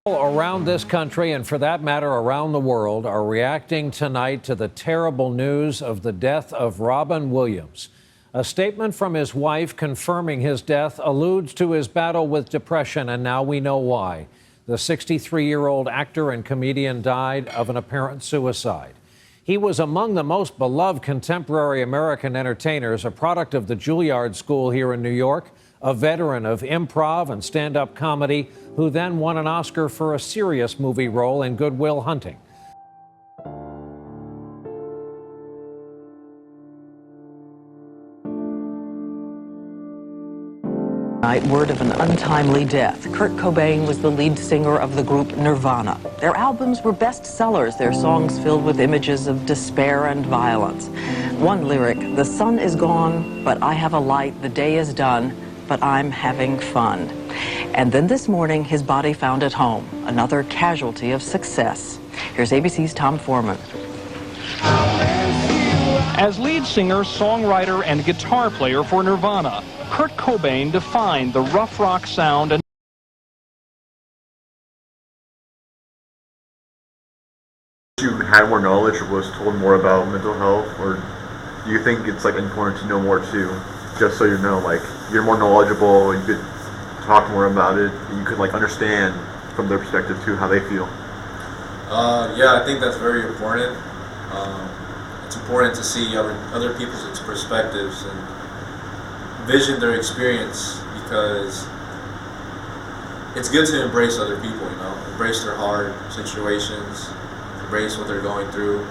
Around this country, and for that matter around the world, are reacting tonight to the terrible news of the death of Robin Williams. A statement from his wife confirming his death alludes to his battle with depression, and now we know why. The 63-year-old actor and comedian died of an apparent suicide. He was among the most beloved contemporary American entertainers, a product of the Juilliard School here in New York, a veteran of improv and stand-up comedy, who then won an Oscar for a serious movie role in Good Will Hunting. Word of an untimely death. Kurt Cobain was the lead singer of the group Nirvana. Their albums were bestsellers, their songs filled with images of despair and violence. One lyric, "The sun is gone, but I have a light, the day is done, but I'm having fun." And then this morning, his body found at home, another casualty of success. Here's ABC's Tom Foreman. As lead singer, songwriter, and guitar player for Nirvana, Kurt Cobain defined the rough rock sound and you had more knowledge or was told more about mental health, or do you think it's like important to know more too, just so you know, like you're more knowledgeable, you could talk more about it, and you could like understand from their perspective too how they feel? Yeah, I think that's very important. It's important to see other people's perspectives and vision their experience, because it's good to embrace other people, you know, embrace their hard situations, embrace what they're going through,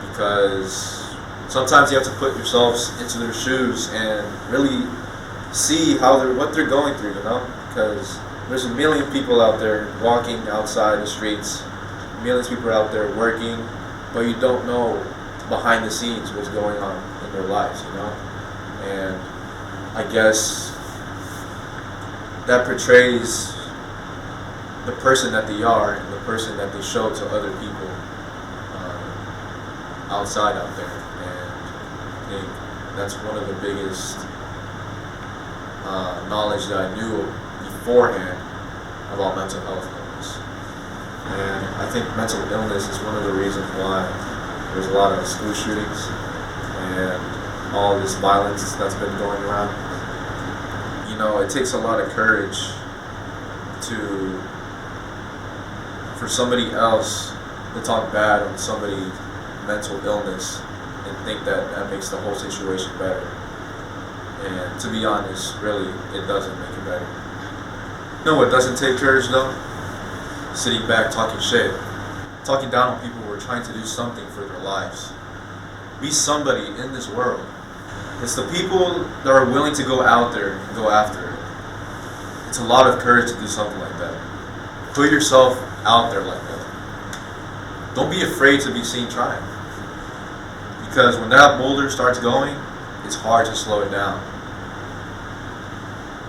because sometimes you have to put yourselves into their shoes and really see what they're going through, you know, because there's a million people out there walking outside the streets, millions of people out there working, but you don't know behind the scenes what's going on in their lives, you know. And I guess that portrays the person that they are and the person that they show to other people outside out there. And I think that's one of the biggest knowledge that I knew beforehand about mental health illness. And I think mental illness is one of the reasons why there's a lot of school shootings and all this violence that's been going around. You know, it takes a lot of courage for somebody else to talk bad on somebody's mental illness and think that makes the whole situation better. And to be honest, really, it doesn't make it better. No, it doesn't take courage though. Sitting back talking shit, talking down on people who are trying to do something for their lives. Be somebody in this world. It's the people that are willing to go out there and go after it. It's a lot of courage to do something like that. Put yourself out there like that. Don't be afraid to be seen trying. Because when that boulder starts going, it's hard to slow it down.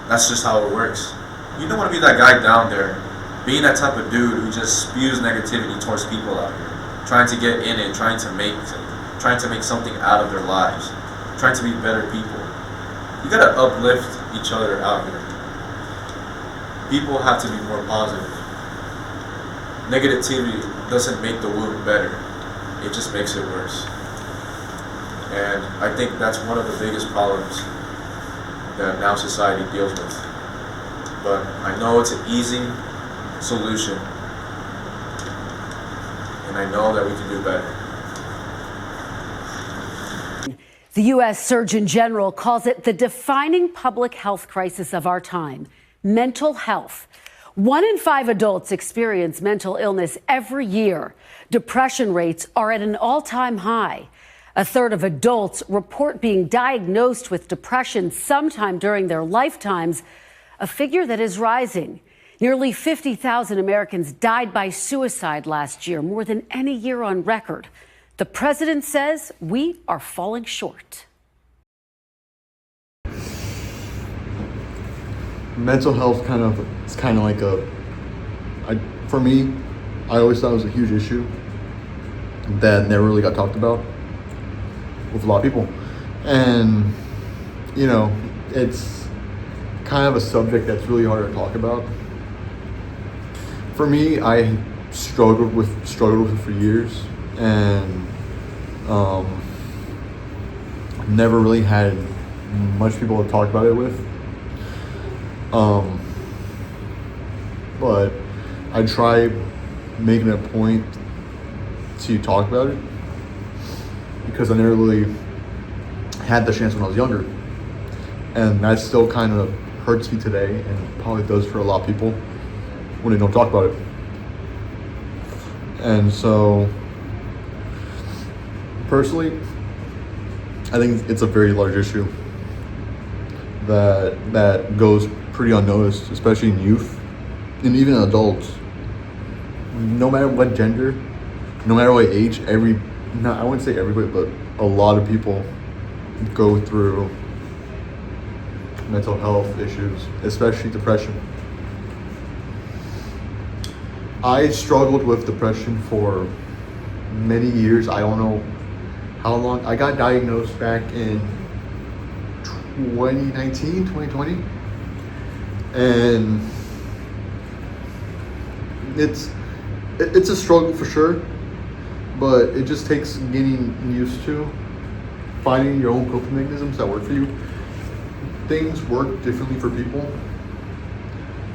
That's just how it works. You don't want to be that guy down there, being that type of dude who just spews negativity towards people out here, trying to get in it, trying to make something out of their lives, trying to be better people. You gotta uplift each other out here. People have to be more positive. Negativity doesn't make the wound better. It just makes it worse. And I think that's one of the biggest problems that now society deals with. But I know it's an easy solution, and I know that we can do better. The U.S. Surgeon General calls it the defining public health crisis of our time, mental health. 1 in 5 adults experience mental illness every year. Depression rates are at an all-time high. A third of adults report being diagnosed with depression sometime during their lifetimes, a figure that is rising. Nearly 50,000 Americans died by suicide last year, more than any year on record. The president says we are falling short. Mental health it's kind of like for me, I always thought it was a huge issue that never really got talked about with a lot of people. And, you know, it's kind of a subject that's really hard to talk about. For me, I struggled with it for years, and never really had much people to talk about it with. But I try making it a point to talk about it because I never really had the chance when I was younger, and that still kind of hurts me today, and probably does for a lot of people when they don't talk about it. And so, personally, I think it's a very large issue that goes pretty unnoticed, especially in youth and even in adults. No matter what gender, no matter what age, I wouldn't say everybody, but a lot of people go through mental health issues, especially depression. I struggled with depression for many years. I don't know how long. I got diagnosed back in 2020. And it's a struggle for sure, but it just takes getting used to finding your own coping mechanisms that work for you. Things work differently for people.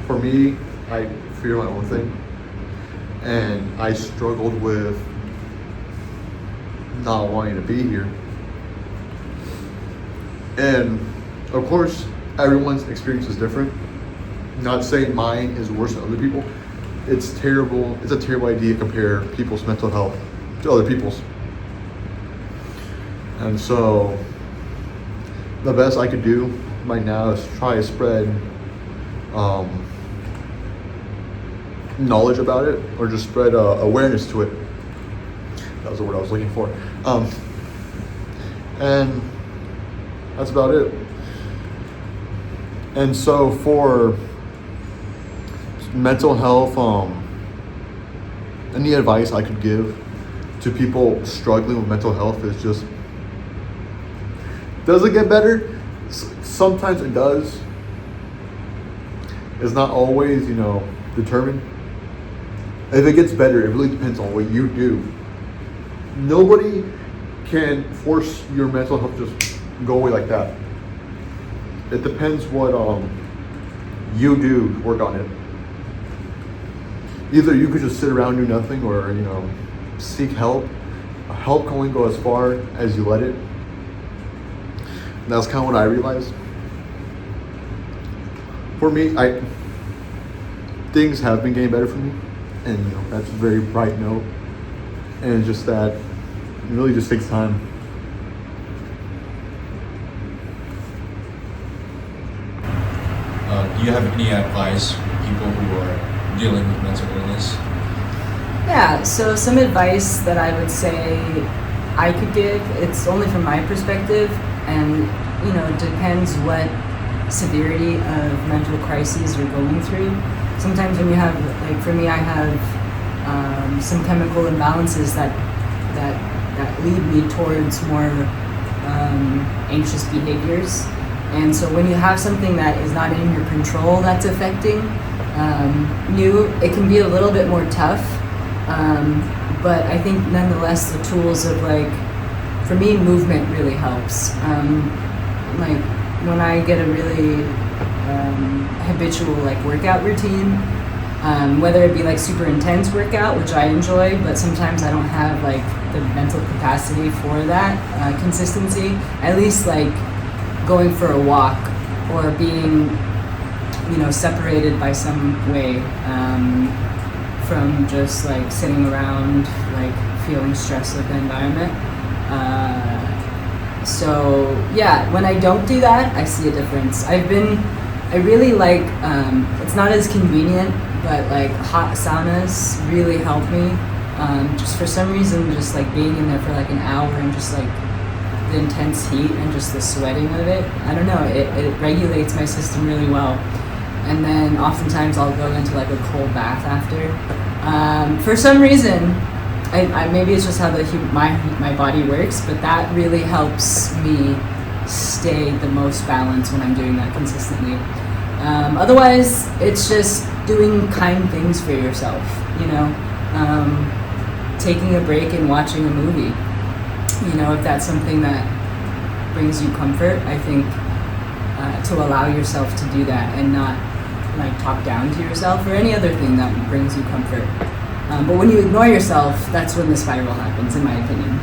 For me, I figure my own thing, and I struggled with not wanting to be here. And of course, everyone's experience is different. Not saying mine is worse than other people. It's terrible. It's a terrible idea to compare people's mental health to other people's. And so, the best I could do right now is try to spread knowledge about it, or just spread awareness to it. That was the word I was looking for. And that's about it. And so for mental health, any advice I could give to people struggling with mental health is just, does it get better? Sometimes it does. It's not always, determined. If it gets better, it really depends on what you do. Nobody can force your mental health to just go away like that. It depends what you do to work on it. Either you could just sit around and do nothing, or seek help. Help can only go as far as you let it. And that's kind of what I realized. For me, things have been getting better for me, and that's a very bright note. And it's just that it really just takes time. Do you have any advice for people who are dealing with mental illness? Yeah, so some advice that I would say I could give, it's only from my perspective, and it depends what severity of mental crises you're going through. Sometimes when you have, like for me, I have some chemical imbalances that lead me towards more anxious behaviors. And so when you have something that is not in your control that's affecting you, it can be a little bit more tough. But I think nonetheless the tools of for me, movement really helps. When I get a really habitual workout routine, whether it be super intense workout, which I enjoy, but sometimes I don't have the mental capacity for that consistency. At least going for a walk, or being separated by some way from just sitting around feeling stress of the environment. So yeah, when I don't do that, I see a difference. I really like, it's not as convenient, but hot saunas really help me. Just for some reason, just being in there for an hour and just the intense heat and just the sweating of it, I don't know, it regulates my system really well. And then oftentimes I'll go into a cold bath after. For some reason, I maybe it's just how my body works, but that really helps me stay the most balanced when I'm doing that consistently. Otherwise, it's just doing kind things for yourself, you know, taking a break and watching a movie. You know, if that's something that brings you comfort, I think to allow yourself to do that and not like talk down to yourself or any other thing that brings you comfort. But when you ignore yourself, that's when the spiral happens, in my opinion.